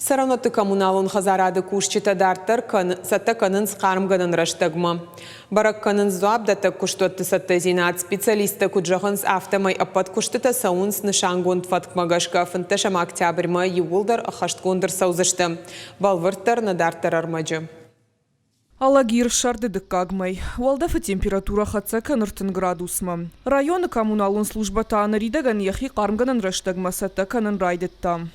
Сараноты коммуналун хазарады кушчита дартар сатта канын скармганын раштагма. Барак канын зуабдата куштотты сатта зинат специалиста куджахынс автомай аппат куштыта саунс нышангунд фаткмагашка фынташама октябрьма ювулдар ахашткундыр саузышты. Балвырттар на дартар армаджы. Алагир шарды дыккагмай. Уалдафы температура хатса каныртын градусма. Районы коммуналун служба тааны ридаган яхи кармганын раштагма сатта канын райдытта.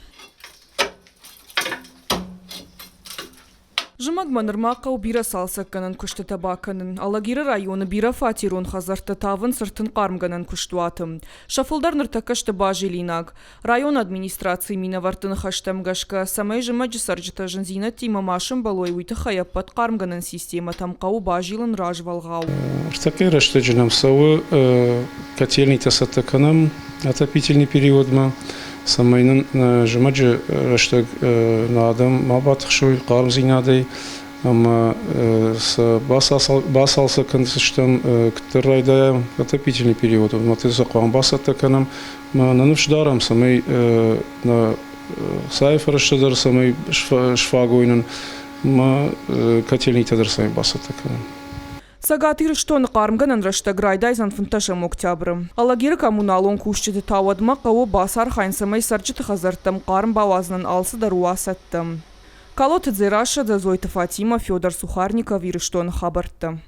Жымагман ырмақау бира салсак канын күшті табаканын. Алагиры районы бира фатирун хазарты тавын сыртын қармганын күштуатым. Шафылдар ныртакашты бажелинаг. Район администрации минавартын хаштамгашка самай жымаджы сарджыта жынзина тима машын балой уйты хаяппат қармганын система тамқау бажелын ражвалғау. Ртакай рашты жынам сауы котельный тасаттаканам отопительный периодма. Самайнын жымаджы раштаг на адам мабат хшуй қарм зинадей, ама басалса кандысыштан күттір райда отопительный период. Матыза қуан басаттаканам, нанывшдарам самай на сайфа раштадар самай шфагойнын, котельный тадыр самай басаттаканам. Сагатир штон қармганын раштаг райдайзан фынташам октябрым. Алагиры коммуналон кушчыды тавадма қауы басар хайнсамай сарчыты хазартым қарм бауазынан алсы даруа саттым. Калоты дзераша да Зойта Фатима Федор Сухарников ирыштон хабартты.